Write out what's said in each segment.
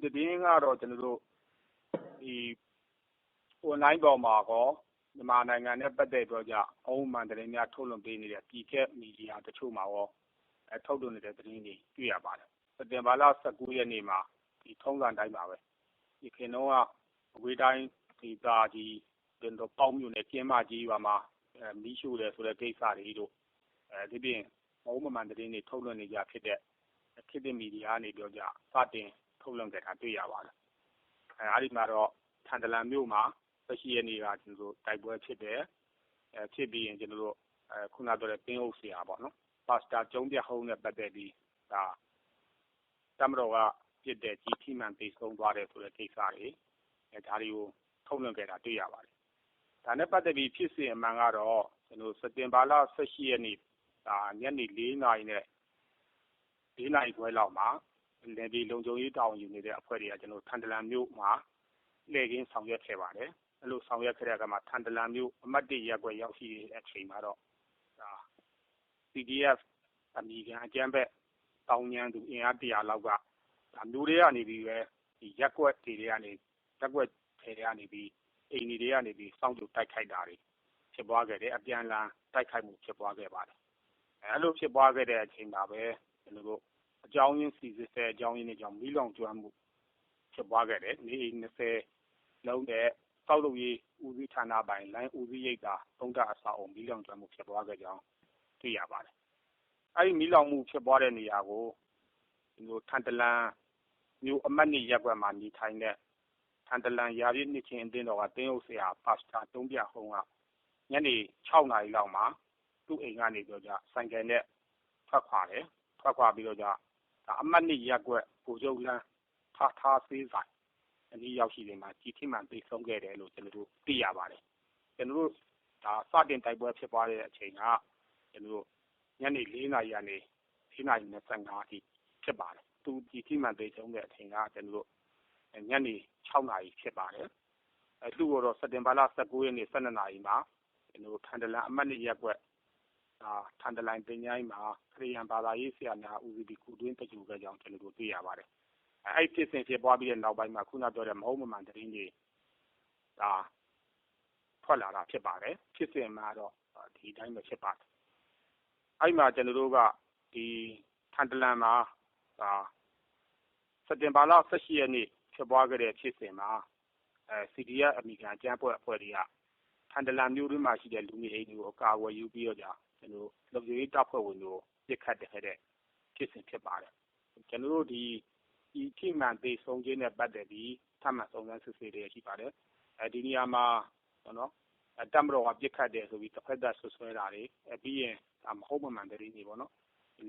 သတင်းကတော့ကျွန်တော်တို့ဒီ online ပေါ်မှာကောမြန်မာနိုင်ငံနဲ့ပတ်သက်ပြီးတော့အုံးမှန်သတင်းများထုတ်လွှင့်ပေးနေတဲ့ပြည်ခက်မီဒီယာတချို့မှာရောထုတ်လွှင့်နေတဲ့သတင်းတွေတွေ့ရပါတယ်။စက်တင်ဘာလ19ရက်နေ့မှာဒီထုံးစံတိုင်းပါပဲ။ဒီခင်တော့အဝေးတိုင်းဒေသကြီးကျွန်တော်ပေါင်းမြို့နယ်ကျင်းမကြီးရွာမှာမီးရှို့တယ်ဆိုတဲ့ကိစ္စတွေတို့ဒီပြင်အုံးမှန်သတင်းတွေထုတ်လွှင့်နေကြဖြစ်တဲ့ခေတ်သစ်မီဒီယာကနေပြောကြစတင်ထုတ်လွှင့်ကြတာတွေ့ရပါတယ်။အဲဒီမှာတော့ထန်တလန်မြို့မှာရှိရနေတာကျွန်တော်တို့တိုက်ပွဲဖြစ်တယ်ဖြစ်ပြီးရင်ကျွန်တော်တို့ခုနပြောတဲ့ပင်းအုပ်ဆရာပေါ့နော်ပါစတာကျုံးပြဟုံးနဲ့ပတ်သက်ပြီးဒါတမတော်ကပြစ်တဲ့ကြီးထိမှန်သိဆုံးသွားတယ်ဆိုတဲ့ကိစ္စတွေဒါတွေကိုထုတ်လွှင့်ခဲ့တာတွေ့ရပါတယ်ဒါနဲ့ပတ်သက်ပြီးဖြစ်စဉ်အမှန်ကတော့ကျွန်တော်စက်တင်ဘာလ18ရက်နေ့ဒါညနေ4နာရီနဲ့4နာရီခွဲလောက်မှာလေဒီလုံခြုံရေးတောင်းယူနေတဲ့အဖွဲ့တွေကကျွန်တော်ထန်တလန်မြို့မှာလေကင်းဆောင်ရွက်ခဲ့ပါတယ်အဲ့လိုဆောင်ရွက်ခဲ့တဲ့အခါမှာထန်တလန်မြို့အမှတ်1ရပ်ကွက်ရောက်ရှိတဲ့အချိန်မှာတော့ဒါ PDF အမိခံအကြမ်းဖက်တောင်းညံသူအင်အား100လောက်ကဒါမျိုးတွေကနေပြီးပဲဒီရပ်ကွက်တွေကနေရပ်ကွက်တွေကနေပြီးအိမ်တွေကနေပြီးစောင့်ကြိုတိုက်ခိုက်တာတွေဖြစ်ပွားခဲ့တယ်အပြန်အလှန်တိုက်ခိုက်မှုဖြစ်ပွားခဲ့ပါတယ်အဲ့လိုဖြစ်ပွားခဲ့တဲ့အချိန်မှာပဲကျွန်တော်တို့အကြောင်းရင်းစီစစ်တဲ့အကြောင်းရင်းတွေကြောင့်မီးလောင်ကျွမ်းမှုဖြစ်ပွားခဲ့တယ်နေအိမ်20လုံးတဲ့စောက်လုပ်ရေးဦးစီးဌာနပိုင်းလိုင်းဦးစီးရိပ်သာသုံးတပ်အဆောက်အုံမီးလောင်ကျွမ်းမှုဖြစ်ပွားခဲ့ကြောင်းသိရပါတယ်အဲဒီမီးလောင်မှုဖြစ်ပွားတဲ့နေရာကိုဒီလိုထန်တလန်မြို့အမှတ်2ရပ်ကွက်မှာနေထိုင်တဲ့ထန်တလန်ရာပြည့်နှစ်ချင်းအတင်းတော်ကတင်းအုပ်ဆရာပါစတာတုံးပြဟုံးကညနေ6နာရီလောက်မှာသူ့အိမ်ကနေပြောကြဆိုင်ကယ်နဲ့ထွက်ခွာပြီးတော့ကြအမှတ်2ရပ်ကွက်ကိုကျုပ်လန်းထားသေးဆိုင်အနည်းရောက်ရှိနေမှာကြီးထိမှန်သိဆုံးခဲ့တယ်လို့ကျွန်တော်တို့သိရပါတယ်ကျွန်တော်တို့ဒါစတင်တိုက်ပွဲဖြစ်ပွားတဲ့အချိန်ကကျွန်တော်တို့ညနေ4နာရီကနေ4နာရီ25အထိဖြစ်ပါတယ်သူကြီးထိမှန်သိဆုံးတဲ့အချိန်ကကျွန်တော်တို့ညနေ6နာရီဖြစ်ပါတယ်သူ့ကိုတော့စက်တင်ဘာလ19ရက်နေ့12နာရီမှာကျွန်တော်တို့ထန်တလန်အမှတ်2ရပ်ကွက်ထန်တလန်ပင်ချိုင်းမှာခရီးရန်ဘာသာရေးဆရာများဦးစီးပြီးကုတွင်းတကြူခဲ့ကြောင်းကျွန်တော်တို့သိရပါတယ်အဲ့ဖြစ်စဉ်ဖြစ်ပွားပြီးတဲ့နောက်ပိုင်းမှာခုနပြောတဲ့မဟုတ်မမှန်သတင်းတွေဒါထွက်လာတာဖြစ်ပါတယ်ဖြစ်စဉ်မှာတော့ဒီတိုင်းပဲဖြစ်ပါတယ်အဲ့မှာကျွန်တော်တို့ကဒီထန်တလန်မှာစက်တင်ဘာလ18ရက်နေ့ဖြစ်ပွားခဲ့တဲ့ဖြစ်စဉ်မှာCDF အမိခံကျန်းအဖွဲ့တွေကထန်တလန်မြို့တွင်းမှာရှိတဲ့လူနေအိမ်တွေကိုအကာအကွယ်ယူပြီးတော့ကျွန်တော်လုံခြုံရေးတပ်ဖွဲ့ဝင်တို့ပြစ်ခတ်တဲ့ဖြစ်စဉ်ဖြစ်ပါတယ်ကျွန်တော်တို့ဒီထိမှန်သိဆုံးခြင်းနဲ့ပတ်သက်ပြီးထပ်မံစုံစမ်းစစ်ဆေးရရှိပါတယ်ဒီနေရာမှာနော်တပ်မတော်ကပြစ်ခတ်တယ်ဆိုပြီးတစ်ဖက်သက်ဆွဆွဲတာတွေပြီးရင်မဟုတ်မှန်သတင်းတွေပေါ့နော်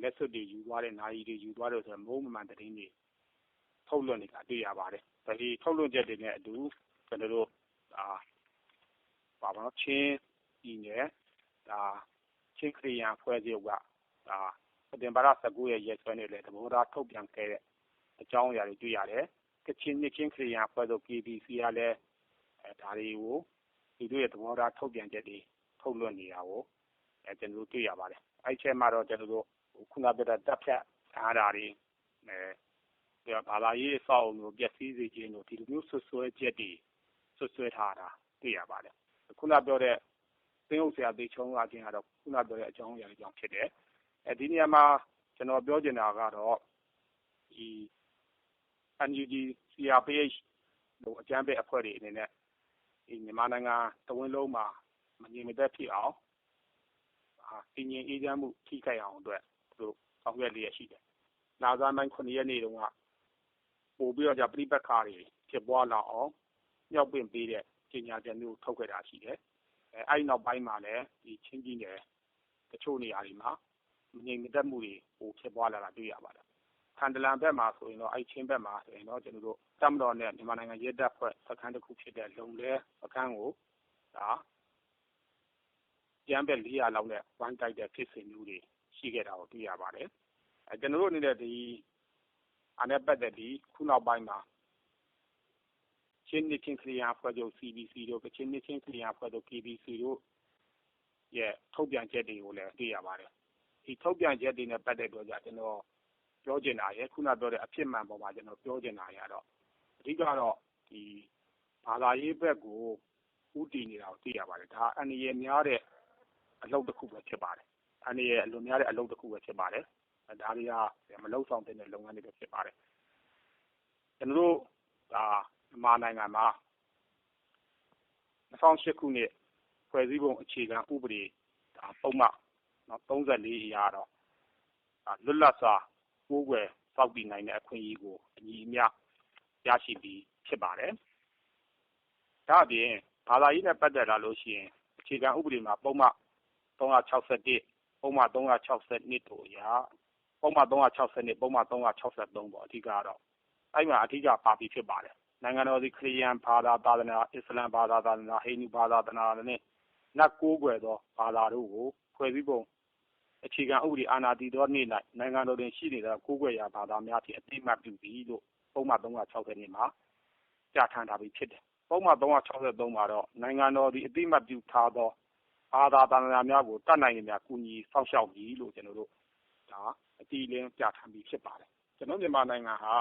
လက်စွပ်တွေယူသွားတဲ့နာရီတွေယူသွားတယ်ဆိုတော့မဟုတ်မှန်သတင်းတွေထုတ်လွှင့်နေတာတွေ့ရပါတယ်ဒီထုတ်လွှင့်ချက်တွေနဲ့အတူကျွန်တော်တို့ပါပါတော့ချင်းပြည်နယ်ချင်းခရီးရန်ဖွဲ့စည်းကစက်တင်ဘာလ19ရက်ရက်စွဲနဲ့လည်းသဘောထားထုတ်ပြန်ခဲ့တဲ့အကြောင်းအရာတွေတွေ့ရတယ်ကချင်နှစ်ချင်းခရီးရန်ဖွဲ့စည်း KBC ကလည်းဒါတွေကိုဒီတို့ရဲ့သဘောထားထုတ်ပြန်ချက်တွေထုတ်လွှင့်နေတာကိုကျွန်တော်တို့တွေ့ရပါတယ်အဲ့ဒီထဲမှာတော့ကျွန်တော်တို့ခုနပြောတဲ့တပ်ဖြတ်အားဓာတွေဘာသာရေးအဆောက်အအုံကိုပျက်စီးစေခြင်းတို့ဒီလိုမျိုးဆွဆွဲချက်တွေဆွဆွဲထားတာတွေ့ရပါတယ်ခုနပြောတဲ့သင်းအုပ်ဆရာသိချုံလာခြင်းကတော့ခုနပြောတဲ့အကြောင်းအရာတွေကြောင့်ဖြစ်တယ်ဒီနေရာမှာကျွန်တော်ပြောချင်တာကတော့ဒီ NUG CRPH တို့အကြမ်းဖက်အဖွဲ့တွေအနေနဲ့ဒီမြန်မာနိုင်ငံတဝန်းလုံးမှာမငြိမ်မသက်ဖြစ်အောင်တည်ငြိမ်အေးချမ်းမှုထိခိုက်အောင်အတွက်သူတို့ဆောင်ရွက်လျက်ရှိတယ်။လာဇာမိုင်း9ရက်နေ့တုန်းကပို့ပြီးတော့ပြိပက္ခတွေဖြစ်ပွားလာအောင်မြောက်ပင့်ပေးတဲ့ကြေညာချက်မျိုးထုတ်ခဲ့တာရှိတယ်။အဲဒီနောက်ပိုင်းမှာလည်းဒီချင်းပြည်နယ်တချို့နေရာတွေမှာမငြိမ်မသက်မှုတွေပိုဖြစ်ပွားလာတာတွေ့ရပါတယ်။ထန်တလန်ဘက်မှာဆိုရင်တော့အဲဒီချင်းဘက်မှာဆိုရင်တော့ကျွန်တော်တို့တပ်မတော်နဲ့မြန်မာနိုင်ငံရဲတပ်ဖွဲ့စခန်းတစ်ခုဖြစ်တဲ့လုံလဲစခန်းကိုကျန်းဘက်400လောက်နဲ့ဝိုင်းတိုက်တဲ့ဖြစ်စဉ်မျိုးတွေရှိခဲ့တာကိုတွေ့ရပါတယ်။ကျွန်တော်တို့အနေနဲ့ဒီအနေနဲ့ပတ်သက်ပြီးခုနောက်ပိုင်းမှာချင်းနှစ်ချင်းခရီးရန်အဖွဲ့ချုပ် CBC တို့ကချင်နှစ်ချင်းခရီးရန်အဖွဲ့ချုပ် KBC တို့ရဲ့ထုတ်ပြန်ချက်တွေကိုလည်းတွေ့ရပါတယ်။ဒီထုတ်ပြန်ချက်တွေနဲ့ပတ်သက်တော့ကျွန်တော်ပြောချင်တာရယ်ခုနပြောတဲ့အဖြစ်မှန်ပေါ်မှာကျွန်တော်ပြောချင်တာရတော့ အဓိကတော့ဒီဘာသာရေးဘက်ကိုဥတည်နေတာကိုသိရပါတယ်ဒါအန္တရာယ်များတဲ့အလုပ်တစ်ခုပဲဖြစ်ပါတယ်အန္တရာယ်အလွန်များတဲ့အလုပ်တစ်ခုပဲဖြစ်ပါတယ်ဒါတွေကမလုံဆောင်တဲ့လုပ်ငန်းတွေပဲဖြစ်ပါတယ်ကျွန်တော်တို့ဒါမြန်မာနိုင်ငံမှာ2008ခုနှစ်ဖွဲ့စည်းပုံအခြေခံဥပဒေဒါပုံမှန်34အရာတော့လွတ်လပ်စွာကိုးကွယ်စောင့်တည်နိုင်တဲ့အခွင့်အရေးကိုအညီအမျှရရှိပြီးဖြစ်ပါတယ်ဒါအပြင်ဘာသာရေးနဲ့ပတ်သက်လာလို့ရှိရင်အခြေခံဥပဒေမှာပုံမှန်361ပုံမှန်362တို့အရာပုံမှန်362ပုံမှန်363ပေါ့အဓိကတော့အဲ့မှာအဓိကပါပြီးဖြစ်ပါတယ်နိုင်ငံတော်ဒီခရစ်ယာန်ဘာသာသာသနာအစ္စလာမ်ဘာသာသာသနာဟိန္ဒူဘာသာသာသနာနဲ့နတ်ကိုးကွယ်သောဘာသာတို့ကိုဖွဲ့စည်းပုံအခြေခံဥပဒေအာဏာတည်သောနေ့၌နိုင်ငံတော်တွင်ရှိနေတဲ့ကိုးကွယ်ရာဘာသာများဖြင့်အသိအမှတ်ပြုပြီးလို့ပုံမှန်360မှာပြဋ္ဌာန်းထားပြီးဖြစ်တယ်ပုံမှန်363မှာတော့နိုင်ငံတော်ဒီအသိအမှတ်ပြုထားသောဘာသာသာသနာများကိုတတ်နိုင်နေများကူညီစောင့်ရှောက်ပြီးလို့ကျွန်တော်တို့ဒါအတိအလင်းပြဋ္ဌာန်းပြီးဖြစ်ပါတယ်ကျွန်တော်မြန်မာနိုင်ငံဟာ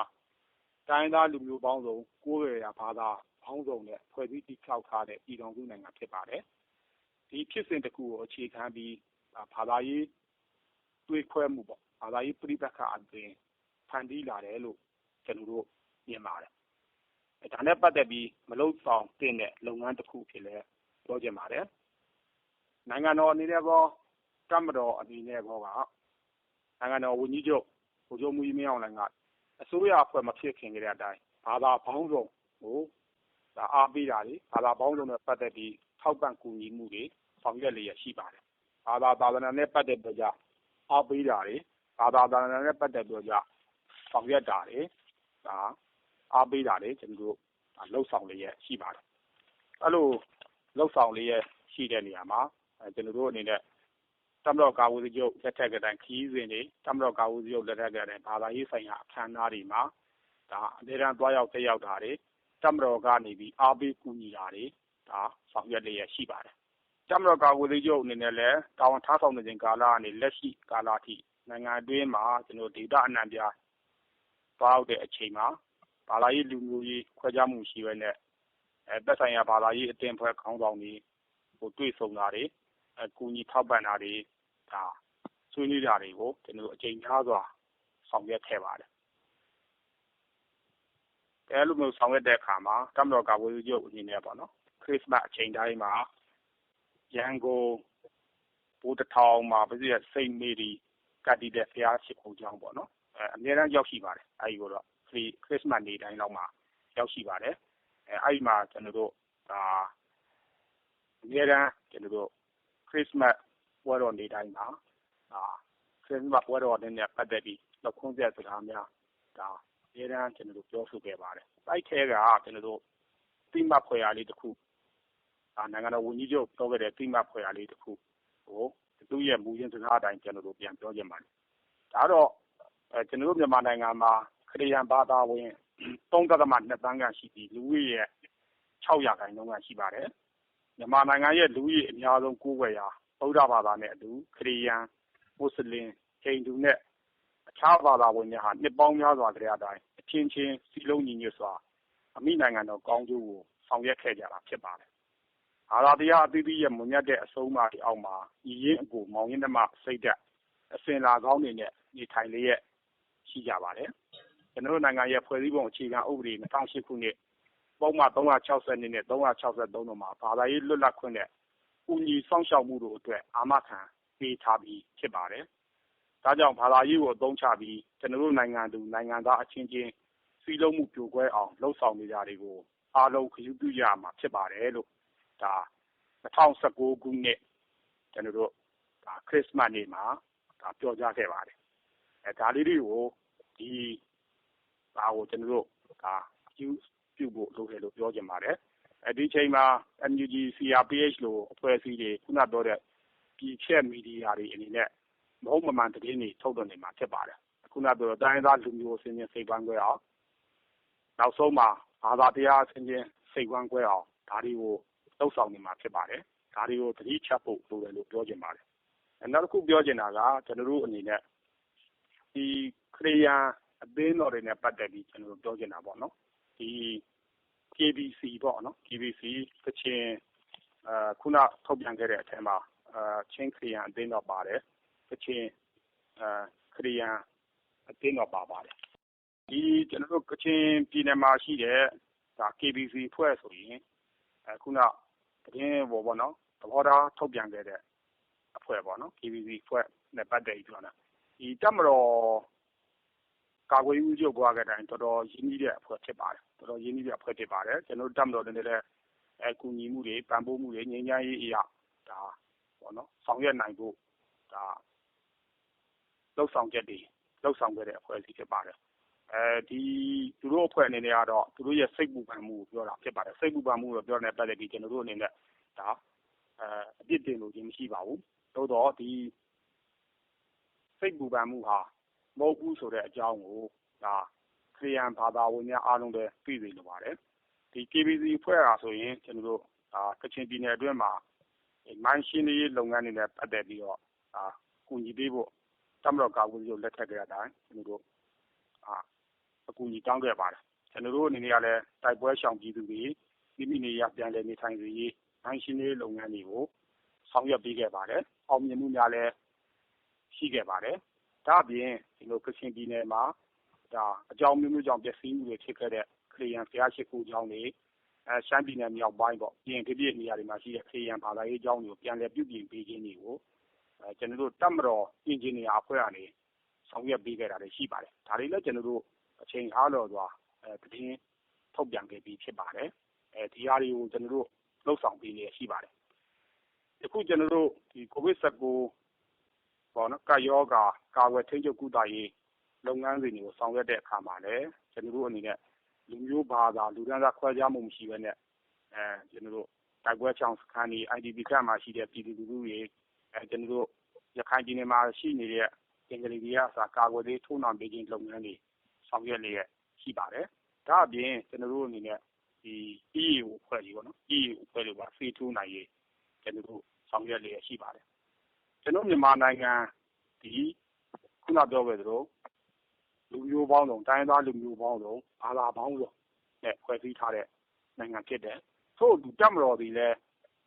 တိုင်းသားလူမျိုးပေါင်းစုံကိုးကွယ်ရာဘာသာပေါင်းစုံနဲ့ဖွဲ့စည်းတည်ဆောက်ထားတဲ့ပြည်ထောင်စုနိုင်ငံဖြစ်ပါတယ်ဒီဖြစ်စဉ်တစ်ခုကိုအခြေခံပြီးဘာသာရေးတွေးခွဲမှုပေါ့ဘာသာရေးပြိပက္ခအပြင်ဖန်တီးလာတယ်လို့ကျွန်တော်တို့မြင်ပါတယ်ဒါနဲ့ပတ်သက်ပြီးမလုံဆောင်တဲ့လုပ်ငန်းတစ်ခုဖြစ်လဲပြောချင်ပါတယ်နိုင်ငံတော်အနေနဲ့ကောကမ္ဘာတော်အနေနဲ့ကောကနိုင်ငံတော်ဝန်ကြီးချုပ်ဗိုလ်ချုပ်မှူးကြီးမင်းအောင်လှိုင်ကအစိုးရအဖွဲ့မဖြစ်ခင်ကတည်းကအတိုင်းဘာသာပေါင်းစုံကိုဒါအားပေးတာလေဘာသာပေါင်းစုံနဲ့ပတ်သက်ပြီးထောက်ပံ့ကူညီမှုတွေဆောင်ရွက်လျက်ရှိပါတယ်ဘာသာသာသနာနဲ့ပတ်သက်ပြီးအားပေးတာတွေဘာသာသာသနာနဲ့ပတ်သက်ပြီးဆောင်ရွက်တာတွေဒါအားပေးတာတွေကျွန်တော်တို့လှုပ်ဆောင်လျက်ရှိပါတယ်အဲ့လိုလှုပ်ဆောင်လျက်ရှိတဲ့နေရာမှာကျွန်တော်တို့အနေနဲ့တမတော်ကာဝေးချုပ်လက်ထက်ကတိုင်းခီးစဉ်တွေတမတော်ကာဝေးချုပ်လက်ထက်ကတိုင်းဘာသာရေးဆိုင်ရာအခမ်းအနားတွေမှာဒါအမြဲတမ်းတွားရောက်တက်ရောက်တာတွေတမတော်ကနေပြီးအားပေးကူညီတာတွေဒါဆောင်ရွက်လျက်ရှိပါတယ်တမတော်ကာဝေးချုပ်အနေနဲ့လည်းတာဝန်ထမ်းဆောင်နေခြင်းကာလကနေလက်ရှိကာလအထိနိုင်ငံအတွင်းမှာကျွန်တော်ဒေတာအနှံ့ပြားတွားရောက်တဲ့အချိန်မှာဘာသာရေးလူမျိုးရေးခွဲခြားမှုရှိပဲနဲ့သက်ဆိုင်ရာဘာသာရေးအသင်းအဖွဲ့ခေါင်းဆောင်တွေဟိုတွေ့ဆုံတာတွေကူညီထောက်ပံ့တာတွေဒါဆွေးနွေးတာတွေကိုကျွန်တော်အချိန်များစွာဆောင်ရွက်ခဲ့ပါတယ်အဲလိုမျိုးဆောင်ရွက်တဲ့အခါမှာတမတော်ကာဝေးချုပ်အနေနဲ့ပေါ့နော်ခရစ်စမတ်အချိန်တိုင်းမှာရန်ကုန်ဘိုးတထောင်မှာပြည်စိတ်မေရီကတည်တဲ့ဖျားရှိခိုးကြောင်းပေါ့နော်အများအားရောက်ရှိပါတယ်အဲဒီကိုတော့ခရစ်စမတ်နေ့တိုင်းလောက်မှာရောက်ရှိပါတယ်အဲဒီမှာကျွန်တော်တို့ဒါအများအားကျွန်တော်တို့ခရစ်စမတ်ပွဲတော်နေ့တိုင်းမှာခရစ်စမတ်ပွဲတော်နဲ့ပတ်သက်ပြီးလောက်ခွင့်ပြစကားများဒါအများအားကျွန်တော်တို့ပြောဆိုခဲ့ပါတယ်တိုက်ထဲကကျွန်တော်တို့တိမဖွယ်ရာလေးတစ်ခုနိုင်ငံတော်ဝန်ကြီးချုပ်ပြောခဲ့တဲ့တိမဖွယ်ရာလေးတစ်ခုကိုသူ့ရဲ့မူရင်းစကားအတိုင်းကျွန်တော်တို့ပြန်ပြောချင်ပါတယ်ဒါတော့ကျွန်တော်တို့မြန်မာနိုင်ငံမှာခရစ်ယာန်ဘာသာဝင်3.2 သန်းခန့်ရှိပြီးလူဦးရေရဲ့6%ခန့်ရှိပါတယ်မြန်မာနိုင်ငံရဲ့လူဦးရေအများဆုံးကိုးကွယ်ရာဗုဒ္ဓဘာသာနဲ့အတူခရစ်ယာန်မွတ်စလင်ဟိန္ဒူနဲ့အခြားဘာသာဝင်များဟာနှစ်ပေါင်းများစွာကြတဲ့အတိုင်းအချင်းချင်းစီလုံးညီညွတ်စွာအမိနိုင်ငံတော်ကောင်းကျိုးကိုဆောင်ရွက်ခဲ့ကြတာဖြစ်ပါတယ်ဘာသာတရားအသီးသီးရဲ့မွန်မြတ်တဲ့အဆုံးအမတွေအောက်မှာဤရင်းအကိုမောင်ရင်းနှမစိတ်ဓာတ်အစဉ်လာကောင်းတွေနဲ့နေထိုင်လျက်ရှိကြပါတယ်ကျွန်တော်တို့နိုင်ငံရဲ့ဖွဲ့စည်းပုံအခြေခံဥပဒေ2008ခုနှစ်ပုံမှန်360နဲ့363တို့မှာဘာသာရေးလွတ်လပ်ခွင့်နဲ့ကူညီဆောင်ရှောက်မှုတို့အတွက်အာမခံပေးထားပြီးဖြစ်ပါတယ်ဒါကြောင့်ဘာသာရေးကိုအသုံးချပြီးကျွန်တော်တို့နိုင်ငံသူနိုင်ငံသားအချင်းချင်းစီလုံးမှုပြိုကွဲအောင်လှုံ့ဆော်နေကြတွေကိုအားလုံးခရူးပြုရမှာဖြစ်ပါတယ်လို့ဒါ2019ခုနှစ်ကျွန်တော်တို့ဒါခရစ်စမတ်နေ့မှာဒါပြောကြားခဲ့ပါတယ်ဒါလေးတွေကိုဒီဒါကိုကျွန်တော်တို့ဒါပြုဖို့လုပ်တယ်လို့ပြောချင်ပါတယ်ဒီချိန်မှာ NUG CRPH လို့အဖွဲ့အစည်းတွေခုနပြောတဲ့ပြည်ချက်မီဒီယာတွေအနေနဲ့မဟုတ်မမှန်သတင်းတွေထုတ်လွှင့်နေမှာဖြစ်ပါတယ်ခုနပြောတိုင်းသားလူမျိုးအချင်းချင်းစိတ်ပန်းခွဲအောင်နောက်ဆုံးမှာဘာသာတရားအချင်းချင်းစိတ်ပန်းခွဲအောင်ဒါတွေကိုလှုပ်ဆောင်နေမှာဖြစ်ပါတယ်ဒါတွေကိုသတိချက်ဖို့လိုတယ်လို့ပြောချင်ပါတယ်နောက်တစ်ခုပြောချင်တာကကျွန်တော်တို့အနေနဲ့ဒီခရစ်ယာန်အသင်းတော်တွေနဲ့ပတ်သက်ပြီးကျွန်တော်တို့ပြောချင်တာပေါ့နော် ဒီ KBC ပေါ့နော် KBC ကချင်ခုနထုတ်ပြန်ခဲ့တဲ့အထက်မှာချင်းခရီးယန်အသင်းတော်ပါတယ်ကချင်ခရီးယန်အသင်းတော်ပါတယ်ဒီကျွန်တော်တို့ကချင်ပြည်နယ်မှာရှိတဲ့ဒါ KBC ဖွဲ့ဆိုရင်ခုနသတင်းပေါ်ပေါ့နော်သဘောထားထုတ်ပြန်ခဲ့တဲ့အဖွဲ့ပေါ့နော် KBC ဖွဲ့နဲ့ပတ်သက်ပြီးပြောတာဒီတက်မတော်ကာကွယ်ရေးဦးချုပ်ပြောခဲ့တဲ့အတိုင်းတော်တော်ရင်းနှီးတဲ့အဖွဲ့ဖြစ်ပါတယ်တော်တော်ရင်းနှီးတဲ့အဖွဲ့ဖြစ်ပါတယ်ကျွန်တော်တို့တက်မတော်တွေလည်းကူညီမှုတွေပံ့ပိုးမှုတွေငြိမ်းချမ်းရေးအရာဒါပေါ့နော်ဆောင်ရွက်နိုင်ဖို့ဒါလှုပ်ဆောင်ချက်တွေလှုပ်ဆောင်ခဲ့တဲ့အဖွဲ့အစည်းဖြစ်ပါတယ်ဒီသူတို့အဖွဲ့အနေနဲ့ကတော့သူတို့ရဲ့စိတ်ပူပန်မှုကိုပြောတာဖြစ်ပါတယ်စိတ်ပူပန်မှုကိုပြောတဲ့ပတ်သက်ပြီးကျွန်တော်တို့အနေနဲ့ဒါအပြစ်တင်လို့ခြင်းမရှိပါဘူးသို့တော့ဒီစိတ်ပူပန်မှုဟာမဟုတ်ဘူးဆိုတဲ့အကြောင်းကိုဒါခရီးယန်ဘာသာဝင်များအားလုံးလည်းသိစေလိုပါတယ်ဒီ KBC ဖွဲ့တာဆိုရင်ကျွန်တော်တို့ကချင်ပြည်နယ်အတွင်းမှာမိုင်းရှင်းရေးလုပ်ငန်းတွေနဲ့ပတ်သက်ပြီးတော့ကူညီပေးဖို့တမတော်ကာကွယ်ရေးလက်ထက်ကြတဲ့အတိုင်းကျွန်တော်တို့အကူအညီတောင်းခဲ့ပါတယ်ကျွန်တော်တို့အနေနဲ့ကလည်းတိုက်ပွဲရှောင်ပြည်သူတွေမိမိနေရပြန်လည်နေထိုင်စေရေးမိုင်းရှင်းရေးလုပ်ငန်းတွေကိုဆောင်ရွက်ပေးခဲ့ပါတယ်အောင်မြင်မှုများလည်းရှိခဲ့ပါတယ်ဒါအပြင်ဒီလိုကချင်ပြည်နယ်မှာဒါအကြောင်းမျိုးကြောင့်ပျက်စီးမှုတွေဖြစ်ခဲ့တဲ့ခရီးယန်ဖျားရှိခိုးကျောင်းတွေရှမ်းပြည်နယ်မြောက်ပိုင်းပေါ့ပြင်ပြည့်နေရာတွေမှာရှိတဲ့ခရီးယန်ဘာသာရေးကျောင်းတွေကိုပြန်လည်ပြုပြင်ပေးခြင်းတွေကိုကျွန်တော်တို့တပ်မတော်အင်ဂျင်နီယာအဖွဲ့ကနေဆောင်ရွက်ပေးခဲ့တာတွေရှိပါတယ်ဒါတွေလည်းကျွန်တော်တို့အချိန်အားလျော်စွာသတင်းထုတ်ပြန်ခဲ့ပြီးဖြစ်ပါတယ်ဒီဟာတွေကိုကျွန်တော်တို့လှုပ်ဆောင်ပေးနေရှိပါတယ်အခုကျွန်တော်တို့ဒီကိုဗစ်-19ပေါ့နော်ကာယောဂါကာဝယ်ထိန်းချုပ်ကုသရေးလုပ်ငန်းစဉ်တွေကိုဆောင်ရွက်တဲ့အခါမှာလည်းကျွန်တော်တို့အနေနဲ့လူမျိုးဘာသာလူဒန်းစားခွဲခြားမှုမရှိဘဲနဲ့ကျွန်တော်တို့တိုက်ပွဲချောင်စခန်းတွေ IDP ကမှာရှိတဲ့ပြည်သူလူထုတွေကျွန်တော်တို့ရခိုင်ပြည်နယ်မှာရှိနေတဲ့အင်္ဂလိပ်တွေအစားကာကွယ်ရေးထိုးနှံပေးခြင်းလုပ်ငန်းတွေဆောင်ရွက်လျက်ရှိပါတယ်ဒါအပြင်ကျွန်တော်တို့အနေနဲ့ဒီ EAO အဖွဲ့ကြီးပေါ့နော် EAO အဖွဲ့တွေပါဖေးထိုးနိုင်ရေးကျွန်တော်တို့ဆောင်ရွက်လျက်ရှိပါတယ်ကျွန်တော်မြန်မာနိုင်ငံဒီခုနပြောခဲ့သလိုလူမျိုးပေါင်းစုံတိုင်းသားလူမျိုးပေါင်းစုံဘာသာပေါင်းစုံနဲ့ဖွဲ့စည်းထားတဲ့နိုင်ငံဖြစ်တယ်ထို့အတူတပ်မတော်တွေလည်း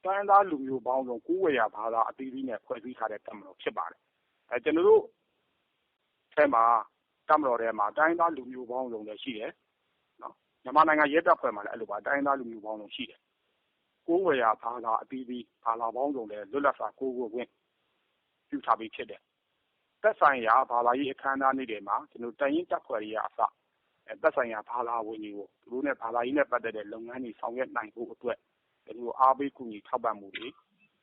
တိုင်းသားလူမျိုးပေါင်းစုံကိုယ်ဝေယဘာသာအသီးသီးနဲ့ဖွဲ့စည်းထားတဲ့တပ်မတော်ဖြစ်ပါတယ်ကျွန်တော်တို့အဲမှာတပ်မတော်ထဲမှာတိုင်းသားလူမျိုးပေါင်းစုံလည်းရှိတယ်နော်မြန်မာနိုင်ငံရဲတပ်ဖွဲ့မှာလည်းအဲ့လိုပါတိုင်းသားလူမျိုးပေါင်းစုံရှိတယ်ကိုယ်ဝေယဘာသာအသီးသီးဘာသာပေါင်းစုံလည်းလွတ်လပ်စွာကိုယ်ကိုယ်ဝင်ပြုထားပြီးဖြစ်တယ်သက်ဆိုင်ရာဘာသာရေးအခမ်းအနားနေ့တွေမှာကျွန်တော်တိုင်းရင်းတပ်ဖွဲ့တွေအစသက်ဆိုင်ရာဘာသာဝင်တွေကိုသူတို့နဲ့ဘာသာရေးနဲ့ပတ်သက်တဲ့လုပ်ငန်းတွေဆောင်ရွက်နိုင်ဖို့အတွက်ကျွန်တော်အားပေးကူညီထောက်ပံ့မှုတွေ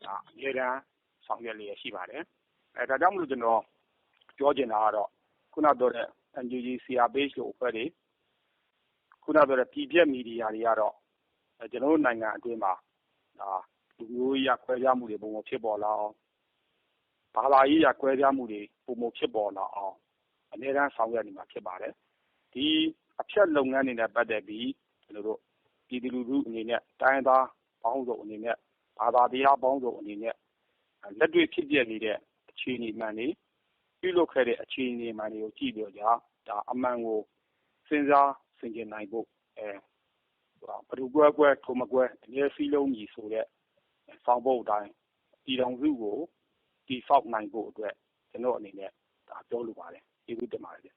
ဒါအများအားဆောင်ရွက်လျက်ရှိပါတယ်ဒါကြောင့်မလို့ကျွန်တော်ပြောချင်တာကတော့ခုနပြောတဲ့ NGG CRPH လို့အဖွဲ့တွေခုနပြောတဲ့ပြည်ပြက်မီဒီယာတွေကတော့ကျွန်တော်တို့နိုင်ငံအတွင်းမှာဒါလူမျိုးရေးခွဲခြားမှုတွေပုံမှန်ဖြစ်ပေါ်လာအောင်ဘာသာရေးခွဲခြားမှုတွေပုံမှန်ဖြစ်ပေါ်လာအောင်အများအားဆောင်ရွက်နေမှာဖြစ်ပါတယ်ဒီအဖြတ်လုပ်ငန်းတွေနဲ့ပတ်သက်ပြီးကျွန်တော်တို့ပြည်သူလူထုအနေနဲ့တိုင်းသားပေါင်းစုံအနေနဲ့ဘာသာတရားပေါင်းစုံအနေနဲ့လက်တွေ့ဖြစ်ပြနေတဲ့အခြေအနေမှန်တွေပြုလုပ်ခဲ့တဲ့အခြေအနေမှန်တွေကိုကြည့်ပြီးတော့ဒါအမှန်ကိုစဉ်းစားဆင်ခြင်နိုင်ဖို့ဘယ်သူကွဲထုံမကွဲအမြဲစည်းလုံးညီဆိုတဲ့ဆောင်ပုဒ်အတိုင်းပြည်တော်စုကိုတည်ဆောက်နိုင်ဖို့အတွက်ကျွန်တော်အနေနဲ့ဒါပြောလိုပါတယ်ကျေးဇူးတင်ပါတယ်